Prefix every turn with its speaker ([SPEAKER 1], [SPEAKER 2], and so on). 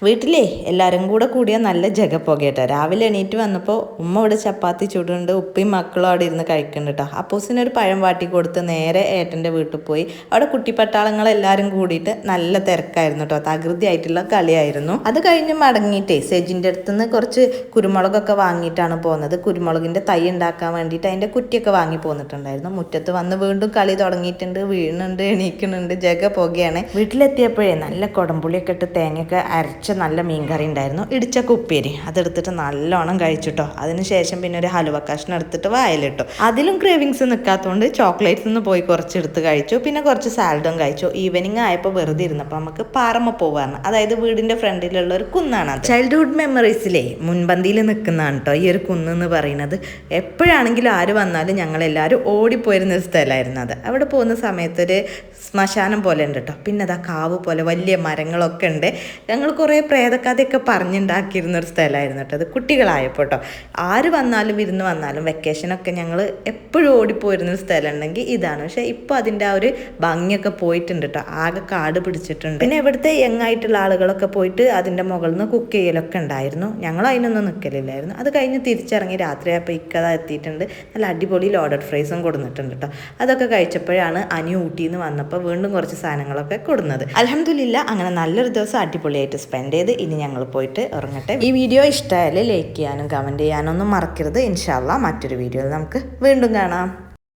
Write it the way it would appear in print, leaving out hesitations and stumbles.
[SPEAKER 1] വീട്ടിലേ എല്ലാവരും കൂടിയാൽ നല്ല ജഗപ്പുകയാട്ടോ. രാവിലെ എണീറ്റ് വന്നപ്പോൾ ഉമ്മ ഇവിടെ ചപ്പാത്തി ചുടുന്നുണ്ട്, ഉപ്പയും മക്കളും അവിടെ ഇരുന്ന് കഴിക്കുന്നുണ്ട് കേട്ടോ. അപ്പോസിനൊരു പഴം വാട്ടി കൊടുത്ത് നേരെ ഏട്ടൻ്റെ വീട്ടിൽ പോയി. അവിടെ കുട്ടിപ്പട്ടാളങ്ങളെല്ലാവരും കൂടിയിട്ട് നല്ല തിരക്കായിരുന്നു കേട്ടോ. തകൃതിയായിട്ടുള്ള കളിയായിരുന്നു. അത് കഴിഞ്ഞ് മടങ്ങിയിട്ടേ സെജിൻ്റെ അടുത്ത് നിന്ന് കുറച്ച് കുരുമുളകൊക്കെ വാങ്ങിയിട്ടാണ് പോകുന്നത്. കുരുമുളകിൻ്റെ തൈ ഉണ്ടാക്കാൻ വേണ്ടിയിട്ട് അതിൻ്റെ കുറ്റിയൊക്കെ വാങ്ങി പോന്നിട്ടുണ്ടായിരുന്നു. മുറ്റത്ത് വന്ന് വീണ്ടും കളി തുടങ്ങിയിട്ടുണ്ട്. വീഴുന്നുണ്ട്, എണീക്കുന്നുണ്ട്, ജഗപ്പുകയാണ്. വീട്ടിലെത്തിയപ്പോഴേ നല്ല കുടംപുളിയൊക്കെ ഇട്ട് തേങ്ങയൊക്കെ അരച്ച് നല്ല മീൻകറി ഉണ്ടായിരുന്നു. ഇടിച്ചക്ക ഉപ്പേരി അതെടുത്തിട്ട് നല്ലോണം കഴിച്ചിട്ടോ. അതിനുശേഷം പിന്നെ ഒരു ഹലുവ കഷ്ണം എടുത്തിട്ട് വായിലിട്ടു. അതിലും ക്രേവിങ്സ് നിൽക്കാത്തതുകൊണ്ട് ചോക്ലേറ്റ്സ് നിന്ന് പോയി കുറച്ചെടുത്ത് കഴിച്ചു. പിന്നെ കുറച്ച് സാലഡും കഴിച്ചു. ഈവനിങ് ആയപ്പോൾ വെറുതെ ഇരുന്നപ്പോൾ നമുക്ക് പാറമ്മ പോവാണ്. അതായത് വീടിൻ്റെ ഫ്രണ്ടിലുള്ള ഒരു കുന്നാണ് അത്. ചൈൽഡ്ഹുഡ് മെമ്മറീസിലെ മുൻപന്തിയിൽ നിൽക്കുന്നതാണ് കേട്ടോ ഈ ഒരു കുന്ന് എന്ന് പറയുന്നത്. എപ്പോഴാണെങ്കിലും ആര് വന്നാലും ഞങ്ങളെല്ലാവരും ഓടിപ്പോയിരുന്ന സ്ഥലമായിരുന്നു അത്. അവിടെ പോകുന്ന സമയത്തൊരു ശ്മശാനം പോലെ ഉണ്ട് കേട്ടോ. പിന്നെ അതാ കാവ് പോലെ വലിയ മരങ്ങളൊക്കെ ഉണ്ട്. ഞങ്ങൾ കുറേ പ്രേതക്കഥയൊക്കെ പറഞ്ഞുണ്ടാക്കിയിരുന്നൊരു സ്ഥലമായിരുന്നു കേട്ടോ അത് കുട്ടികളായപ്പോൾ കേട്ടോ. ആര് വന്നാലും വിരുന്ന് വന്നാലും വെക്കേഷനൊക്കെ ഞങ്ങൾ എപ്പോഴും ഓടിപ്പോയിരുന്നൊരു സ്ഥലം ഉണ്ടെങ്കിൽ ഇതാണ്. പക്ഷേ ഇപ്പോൾ അതിൻ്റെ ആ ഒരു ഭംഗിയൊക്കെ പോയിട്ടുണ്ട് കേട്ടോ. ആകെ കാട് പിടിച്ചിട്ടുണ്ട്. പിന്നെ ഇവിടുത്തെ യങ്ങായിട്ടുള്ള ആളുകളൊക്കെ പോയിട്ട് അതിൻ്റെ മുകളിൽ നിന്ന് കുക്ക് ചെയ്യലൊക്കെ ഉണ്ടായിരുന്നു. ഞങ്ങൾ അതിനൊന്നും നിൽക്കലില്ലായിരുന്നു. അത് കഴിഞ്ഞ് തിരിച്ചിറങ്ങി രാത്രിയായപ്പോൾ ഇക്കഥ എത്തിയിട്ടുണ്ട്. നല്ല അടിപൊളി ലോഡഡ് ഫ്രൈസും കൊടുത്തിട്ടുണ്ട് കേട്ടോ. അതൊക്കെ കഴിച്ചപ്പോഴാണ് അനി ഊട്ടിയിൽ നിന്ന് വന്നപ്പോൾ വീണ്ടും കുറച്ച് സാധനങ്ങളൊക്കെ കൊടുക്കുന്നത്. അൽഹംദുലില്ലാ അങ്ങനെ നല്ലൊരു ദിവസം അടിപൊളിയായിട്ട് സ്പെൻഡ് ചെയ്ത് ഇനി ഞങ്ങൾ പോയിട്ട് ഉറങ്ങട്ടെ. ഈ വീഡിയോ ഇഷ്ടമായാൽ ലൈക്ക് ചെയ്യാനും കമൻറ്റ് ചെയ്യാനും ഒന്നും മറക്കരുത്. ഇൻഷാ അല്ലാഹ് മറ്റൊരു വീഡിയോയിൽ നമുക്ക് വീണ്ടും കാണാം.